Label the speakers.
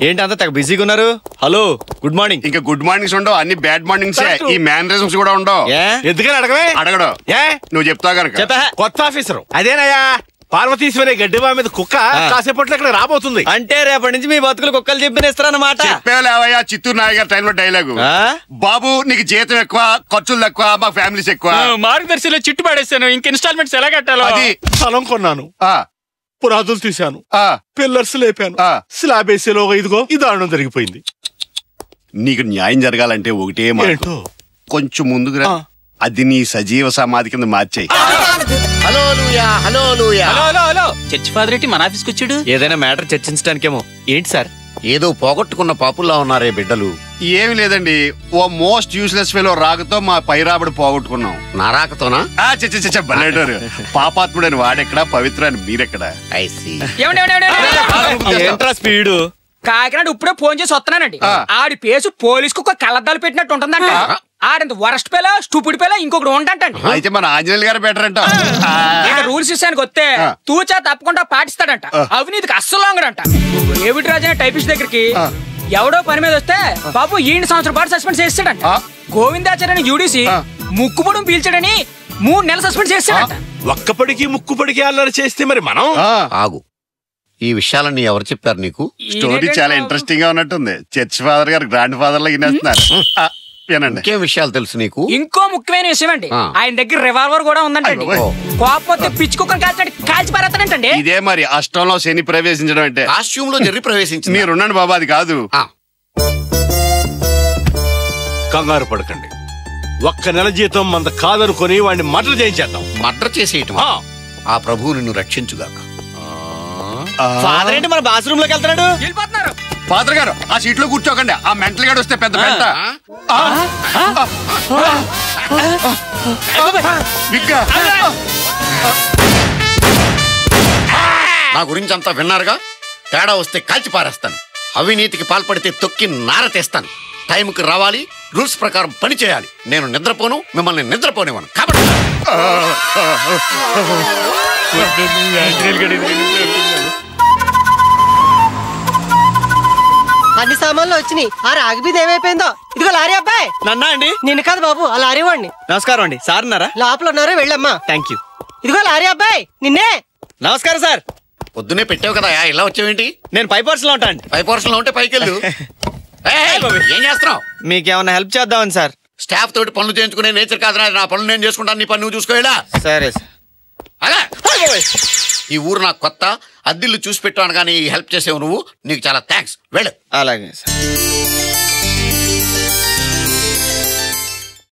Speaker 1: ఏంటి అంతా తెగ బిజీగా ఉన్నారు? Hello, good morning.
Speaker 2: ఇంకా గుడ్ మార్నింగ్స్ ఉండవు, అన్ని బ్యాడ్ మార్నింగ్స్. ఈ మేనరిజమ్స్ కూడా ఉండవు.
Speaker 3: ఎందుకని అడగవే?
Speaker 2: అడగడు. నువ్వు చెప్తావు కనుక.
Speaker 3: కొత్త ఆఫీసర్ అదేనయ్యా. పార్వతీశ్వరి గడ్డివా మీద కుక్క కాసేపట్లో ఇక్కడ రాబోతుంది.
Speaker 1: అంటే రేపటి నుంచి మీ బతుకులు కుక్కలు చెప్పినేస్తారన్నమాట.
Speaker 2: చెప్పేవా చిత్తూరు నాయ్ గారి టైంలో డైలాగు. బాబు నీకు జీతం ఎక్కువ, ఖర్చులు తక్కువ, మా ఫ్యామిలీస్ ఎక్కువ.
Speaker 4: మార్గదర్శిలో చిట్టు పడేస్తాను, ఇంక ఇన్స్టాల్మెంట్స్ ఎలా కట్టాలో.
Speaker 2: అది
Speaker 3: స్థలం కొన్నాను, పునాదులు తీశాను, పిల్లర్స్ లేపాను, స్లాబ్ వేసేలోగా ఇదిగో ఈ దారుణం జరిగిపోయింది.
Speaker 2: నీకు న్యాయం జరగాలంటే ఒకటే మాట, కొంచెం ముందుగా అది నీ సజీవ సమాధి కింద మార్చేయి.
Speaker 4: చర్చ్ ఫాదర్ ఏంటి మన ఆఫీస్కి వచ్చాడు?
Speaker 1: ఏదైనా మ్యాటర్ చర్చించడానికేమో. ఏంటి సార్?
Speaker 5: ఏదో పోగొట్టుకున్న పాపుల్లా ఉన్నారే బిడ్డలు.
Speaker 2: ఏమి లేదండి, ఓ మోస్ట్ యూస్లెస్ ఫెలో రాకతో మా పైరాబడి పోగొట్టుకున్నాం.
Speaker 5: నా రాకతోనా?
Speaker 2: బలేటోరు పాపాత్ముడని వాడెక్కడా, పవిత్ర అని మీరెక్కడా?
Speaker 1: ఏంట్రా స్పీడు?
Speaker 6: కాకినాడ ఇప్పుడే ఫోన్ చేసి వస్తున్నానండి. ఆడి పేసు పోలీసుకు ఒక కళ్ళద్దాలు పెట్టినట్టు ఉంటుందంట. ఆడంత వరస్ట్ పేలా స్టూపిడ్ పేలా ఇంకొకటి ఉంటంటండి.
Speaker 2: అయితే మన ఆంజనేయులు గారు బెటర్ అంట.
Speaker 6: రూల్స్ విషయానికి వస్తే తూచా తప్పకుండా పాటిస్తాడంట. అవినీతికి అస్సలు లాంగడంట. డేవిడ్ రాజు అనే టైపిస్ట్ దగ్గరికి ఎవడో పని మీద వస్తే బాబు ఈయన సంవత్సరం పాటు సస్పెండ్ చేస్తాడంట. గోవిందాచార్యని యూడీసీ ముక్కుపొడం పీల్చాడని 3 నెలలు సస్పెండ్ చేస్తాడంట.
Speaker 3: ఒక్కపడికి ముక్కుపడికి అల్లరి చేస్తే మరి మనం
Speaker 5: ఆగు. ఈ విషయాలన్నీ ఎవరు చెప్పారు నీకు?
Speaker 2: స్టోరీ చాలా ఇంట్రెస్టింగ్ గా ఉన్నట్టుంది. చర్చ్ ఫాదర్ గారు గ్రాండ్ ఫాదర్ లా వినేస్తున్నారు. వినండి.
Speaker 5: ఇంకేం విషయాలు తెలుసు నీకు?
Speaker 6: ఇంకో ముఖ్యమైన విషయం అండి, ఆయన దగ్గర రివాల్వర్ కూడా ఉందంటండి. కోపం పిచ్చి కుక్కను కాల్చి పారేస్తాడంటండి.
Speaker 2: ఇదే మరి అష్టంలో శని ప్రవేశించడం అంటే.
Speaker 5: కాస్ట్యూమ్ లో జర్రి ప్రవేశించి
Speaker 2: మీరున్నాను బాబా, అది కాదు.
Speaker 3: కంగారు పడకండి. 1 నెల జీతం మంద కాదనుకొని వాడిని మర్డర్ చేయించేద్దాం.
Speaker 5: మర్డర్ చేసేయటం? ఆ ప్రభువు నిన్ను రక్షించుగాక.
Speaker 1: ఫాదర్ ఏంటి మన బాత్రూమ్ లోకి వెళ్తున్నాడు?
Speaker 6: వెళ్ళిపోతున్నారు.
Speaker 2: ఫాదర్ గారు ఆ సీట్ లో కూర్చోకండి, ఆ మెంటల్ గాడు వస్తే పెద్ద పెద్ద
Speaker 5: నా గురించి అంతా విన్నారుగా. తేడా వస్తే కాల్చి పారేస్తాను. అవినీతికి పాల్పడితే తొక్కి నార తెస్తాను. టైంకి రావాలి, రూల్స్ ప్రకారం పని చేయాలి. నేను నిద్రపోను, మిమ్మల్ని నిద్రపోనివ్వను. కాబట్టి
Speaker 7: అన్ని సామాన్లు వచ్చినాయి. ఆ రాగిబీది ఏమైపోయిందో. ఇదిగో లారీ అబ్బాయి.
Speaker 1: నన్నా అండి?
Speaker 7: నిన్ను కాదు బాబు, ఆ లారీ వాడిని.
Speaker 1: నమస్కారం అండి. సార్ ఉన్నారా?
Speaker 7: లోపల ఉన్నారు, వెళ్ళమ్మా.
Speaker 1: Thank you.
Speaker 7: ఇదిగో లారీ అబ్బాయి, నిన్నే.
Speaker 1: నమస్కారం సార్.
Speaker 5: పొద్దునే పెట్టావు కదా, ఇలా వచ్చావేంటి?
Speaker 1: నేను పై పోర్షన్ లో ఉంటాను.
Speaker 5: పై పోర్షన్ లో ఉంటే పైకి వెళ్ళు. ఏం చేస్తున్నావు?
Speaker 1: మీకేమన్నా హెల్ప్ చేద్దామని సార్.
Speaker 5: స్టాఫ్ తోటి పనులు చేయించుకునే నేచర్ కాదు. నా పనులు నేను చేసుకుంటాను, నీ పని నువ్వు చూసుకోవాలా?
Speaker 1: సరే సార్.
Speaker 5: అలా ఈ ఊరు నాకు కొత్త, అద్దిల్లు చూసి పెట్టాను కానీ హెల్ప్ చేసేవు నువ్వు. నీకు చాలా థ్యాంక్స్. వెళ్ళు.
Speaker 1: అలాగే సార్.